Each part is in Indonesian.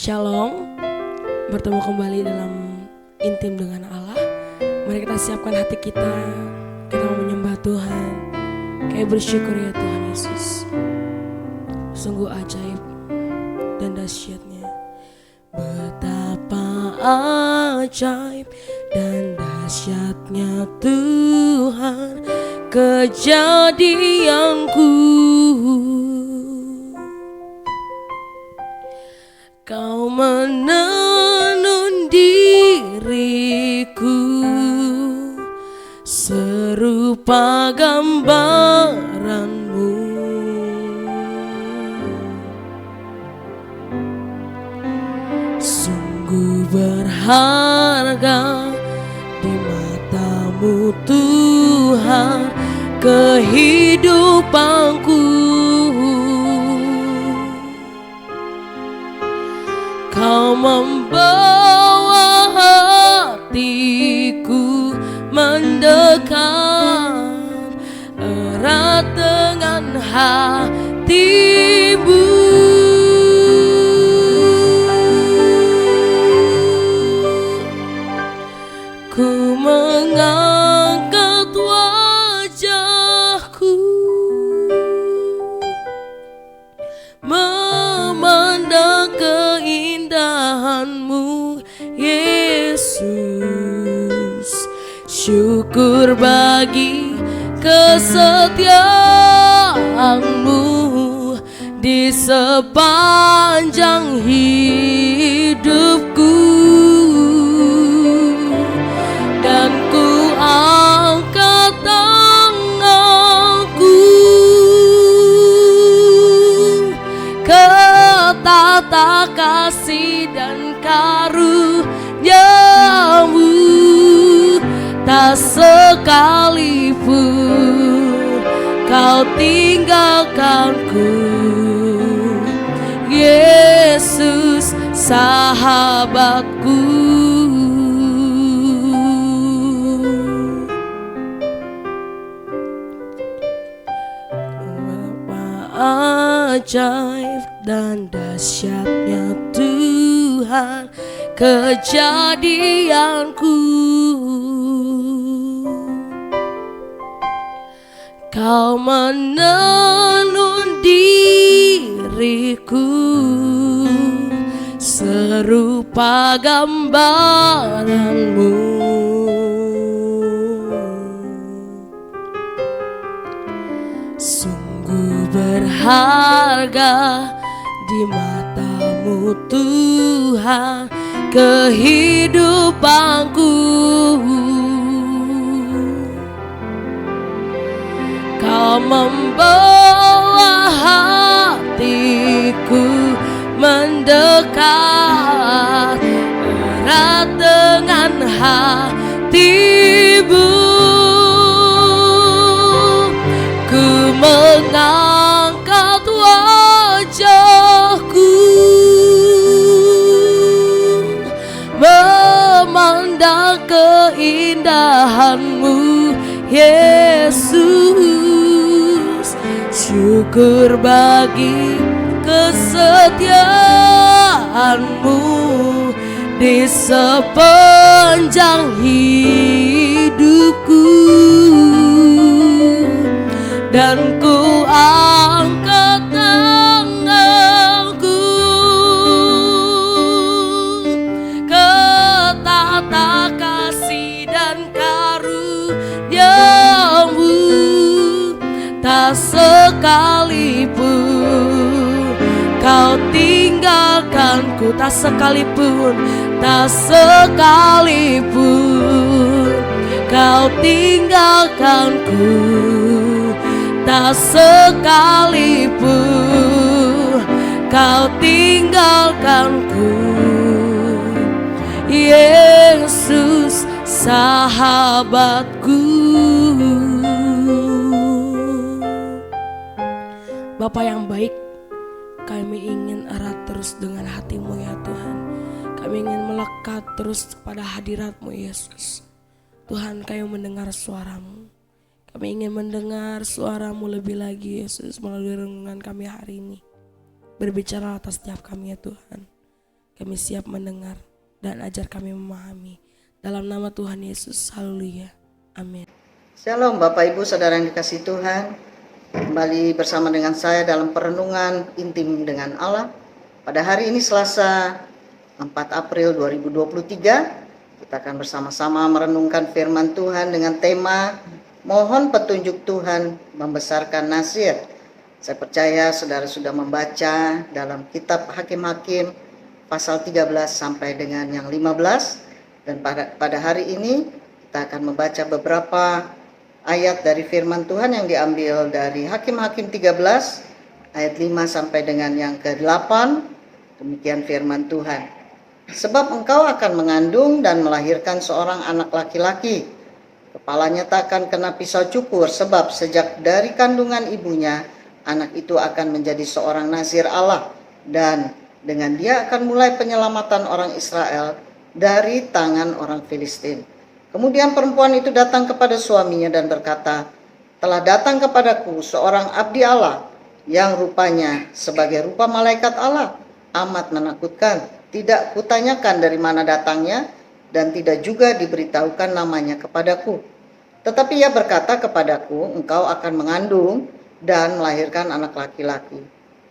Shalom, bertemu kembali dalam intim dengan Allah. Mari kita siapkan hati kita mau menyembah Tuhan. Kayak bersyukur ya Tuhan Yesus. Sungguh ajaib dan dahsyatnya. Betapa ajaib dan dahsyatnya Tuhan kejadianku. Kau menenun diriku serupa gambaranmu. Sungguh berharga di matamu Tuhan kehidupanku. Kau membawa hatiku mendekat erat dengan hatimu. Ku mengangkat wajahku memandang keindahanmu Yesus. Syukur bagi kesetiaanmu di sepanjang hidupku. Dan ku angkat tanganku ke tata kasih dan karuniamu. Tak sekalipun kau tinggalkanku, Yesus sahabatku. Ajaib dan dahsyatnya Tuhan kejadianku. Kau menenun diriku serupa gambaranmu. Sungguh berharga di matamu Tuhan kehidupanku. Kau membawa hatiku mendekat erat dengan hatimu. Ku mengangkat wajahku memandang keindahanmu Yesus. Syukur bagi kesetiaanmu di sepanjang hidupku. Dan ku angkat tanganku ke tata kasih dan karuniamu. Tak sekalipun kau tinggalkanku, tak sekalipun kau tinggalkanku, tak sekalipun kau tinggalkanku, Yesus sahabatku. Bapa yang baik, kami ingin erat terus dengan hati-Mu ya Tuhan. Kami ingin melekat terus pada hadirat-Mu Yesus. Tuhan, kami mendengar suara-Mu. Kami ingin mendengar suara-Mu lebih lagi Yesus melalui renungan kami hari ini. Berbicara atas setiap kami ya Tuhan. Kami siap mendengar dan ajar kami memahami. Dalam nama Tuhan Yesus, haleluya. Amin. Shalom Bapak Ibu Saudara yang dikasihi Tuhan. Kembali bersama dengan saya dalam perenungan intim dengan Allah. Pada hari ini Selasa 4 April 2023, kita akan bersama-sama merenungkan firman Tuhan dengan tema Mohon petunjuk Tuhan membesarkan Nasir. Saya percaya saudara sudah membaca dalam kitab Hakim-Hakim pasal 13 sampai dengan yang 15. Dan pada hari ini kita akan membaca beberapa ayat dari firman Tuhan yang diambil dari Hakim-Hakim 13 ayat 5 sampai dengan yang ke-8. Demikian firman Tuhan. Sebab engkau akan mengandung dan melahirkan seorang anak laki-laki. Kepalanya tak akan kena pisau cukur, sebab sejak dari kandungan ibunya anak itu akan menjadi seorang nazir Allah, dan dengan dia akan mulai penyelamatan orang Israel dari tangan orang Filistin. Kemudian perempuan itu datang kepada suaminya dan berkata, telah datang kepadaku seorang abdi Allah yang rupanya sebagai rupa malaikat Allah, amat menakutkan. Tidak kutanyakan dari mana datangnya dan tidak juga diberitahukan namanya kepadaku. Tetapi ia berkata kepadaku, engkau akan mengandung dan melahirkan anak laki-laki.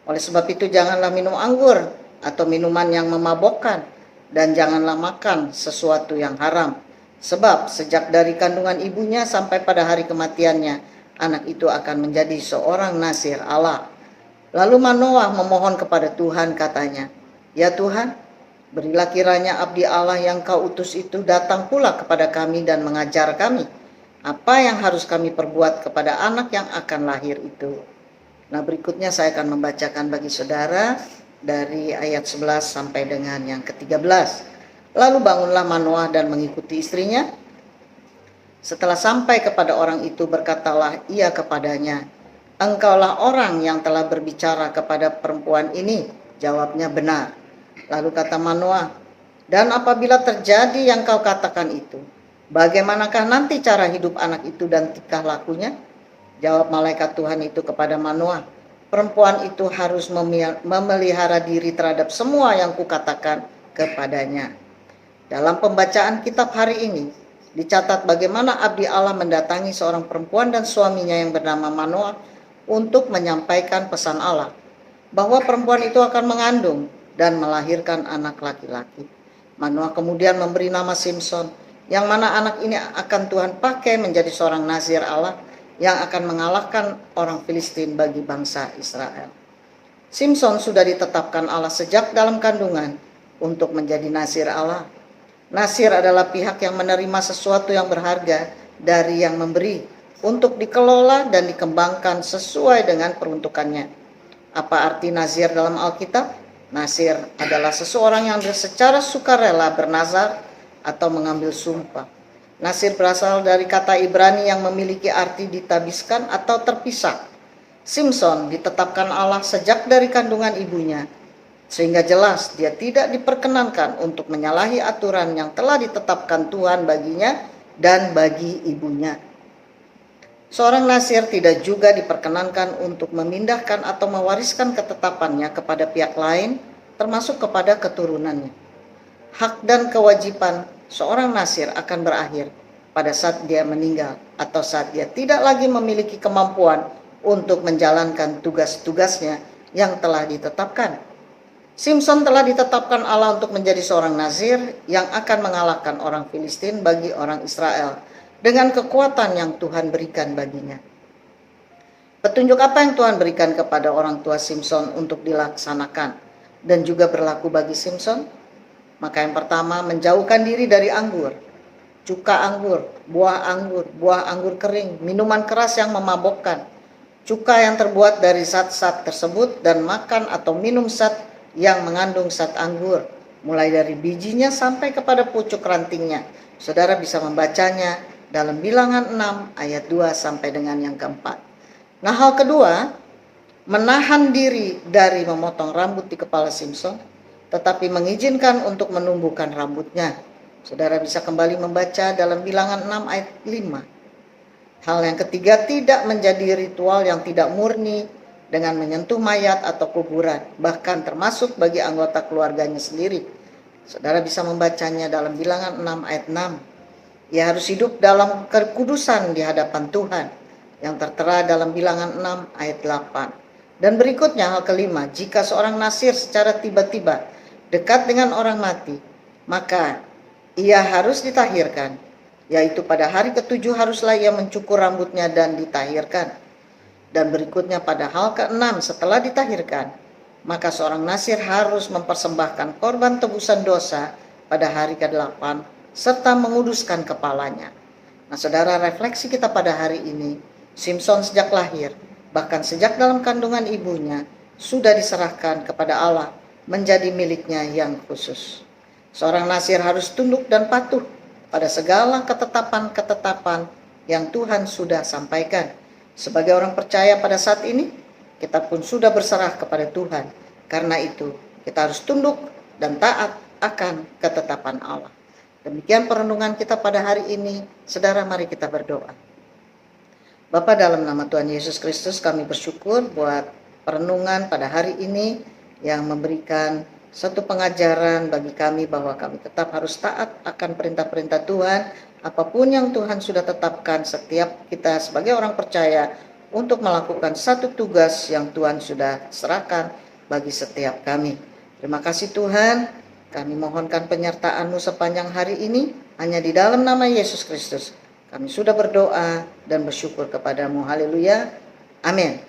Oleh sebab itu janganlah minum anggur atau minuman yang memabokkan, dan janganlah makan sesuatu yang haram. Sebab sejak dari kandungan ibunya sampai pada hari kematiannya, anak itu akan menjadi seorang nazir Allah. Lalu Manoah memohon kepada Tuhan, katanya, ya Tuhan, berilah kiranya abdi Allah yang kau utus itu datang pula kepada kami dan mengajar kami apa yang harus kami perbuat kepada anak yang akan lahir itu. Nah, berikutnya saya akan membacakan bagi saudara dari ayat 11 sampai dengan yang ke-13. Lalu bangunlah Manoah dan mengikuti istrinya. Setelah sampai kepada orang itu, berkatalah ia kepadanya, engkaulah orang yang telah berbicara kepada perempuan ini. Jawabnya, benar. Lalu kata Manoah, dan apabila terjadi yang kau katakan itu, bagaimanakah nanti cara hidup anak itu dan tingkah lakunya? Jawab malaikat Tuhan itu kepada Manoah, perempuan itu harus memelihara diri terhadap semua yang kukatakan kepadanya. Dalam pembacaan kitab hari ini, dicatat bagaimana abdi Allah mendatangi seorang perempuan dan suaminya yang bernama Manoah untuk menyampaikan pesan Allah, bahwa perempuan itu akan mengandung dan melahirkan anak laki-laki. Manoah kemudian memberi nama Simson, yang mana anak ini akan Tuhan pakai menjadi seorang nazir Allah yang akan mengalahkan orang Filistin bagi bangsa Israel. Simson sudah ditetapkan Allah sejak dalam kandungan untuk menjadi nazir Allah. Nazir adalah pihak yang menerima sesuatu yang berharga dari yang memberi untuk dikelola dan dikembangkan sesuai dengan peruntukannya. Apa arti nazir dalam Alkitab? Nazir adalah seseorang yang secara sukarela bernazar atau mengambil sumpah. Nazir berasal dari kata Ibrani yang memiliki arti ditabiskan atau terpisah. Simson ditetapkan Allah sejak dari kandungan ibunya, sehingga jelas dia tidak diperkenankan untuk menyalahi aturan yang telah ditetapkan Tuhan baginya dan bagi ibunya. Seorang nazir tidak juga diperkenankan untuk memindahkan atau mewariskan ketetapannya kepada pihak lain, termasuk kepada keturunannya. Hak dan kewajiban seorang nazir akan berakhir pada saat dia meninggal atau saat dia tidak lagi memiliki kemampuan untuk menjalankan tugas-tugasnya yang telah ditetapkan. Simson telah ditetapkan Allah untuk menjadi seorang nazir yang akan mengalahkan orang Filistin bagi orang Israel dengan kekuatan yang Tuhan berikan baginya. Petunjuk apa yang Tuhan berikan kepada orang tua Simson untuk dilaksanakan dan juga berlaku bagi Simson? Maka yang pertama, menjauhkan diri dari anggur, cuka anggur, buah anggur kering, minuman keras yang memabokkan, cuka yang terbuat dari zat-zat tersebut, dan makan atau minum zat yang mengandung zat anggur, mulai dari bijinya sampai kepada pucuk rantingnya. Saudara bisa membacanya dalam Bilangan 6 ayat 2 sampai dengan yang keempat. Nah, hal kedua, menahan diri dari memotong rambut di kepala Simson, tetapi mengizinkan untuk menumbuhkan rambutnya. Saudara bisa kembali membaca dalam Bilangan 6 ayat 5. Hal yang ketiga, tidak menjadi ritual yang tidak murni dengan menyentuh mayat atau kuburan, bahkan termasuk bagi anggota keluarganya sendiri. Saudara bisa membacanya dalam Bilangan 6 ayat 6. Ia harus hidup dalam kekudusan di hadapan Tuhan, yang tertera dalam Bilangan 6 ayat 8. Dan berikutnya hal kelima, jika seorang nasir secara tiba-tiba dekat dengan orang mati, maka ia harus ditahirkan, yaitu pada hari ke-7 haruslah ia mencukur rambutnya dan ditahirkan. Dan berikutnya pada hal ke-6, setelah ditahirkan, maka seorang nasir harus mempersembahkan korban tebusan dosa pada hari ke-8 serta menguduskan kepalanya. Nah, saudara, refleksi kita pada hari ini, Simson sejak lahir, bahkan sejak dalam kandungan ibunya, sudah diserahkan kepada Allah menjadi miliknya yang khusus. Seorang nasir harus tunduk dan patuh pada segala ketetapan-ketetapan yang Tuhan sudah sampaikan. Sebagai orang percaya pada saat ini, kita pun sudah berserah kepada Tuhan. Karena itu, kita harus tunduk dan taat akan ketetapan Allah. Demikian perenungan kita pada hari ini. Saudara, mari kita berdoa. Bapa, dalam nama Tuhan Yesus Kristus, kami bersyukur buat perenungan pada hari ini yang memberikan satu pengajaran bagi kami bahwa kami tetap harus taat akan perintah-perintah Tuhan. Apapun yang Tuhan sudah tetapkan, setiap kita sebagai orang percaya untuk melakukan satu tugas yang Tuhan sudah serahkan bagi setiap kami. Terima kasih Tuhan, kami mohonkan penyertaan-Mu sepanjang hari ini, hanya di dalam nama Yesus Kristus. Kami sudah berdoa dan bersyukur kepadamu. Haleluya. Amin.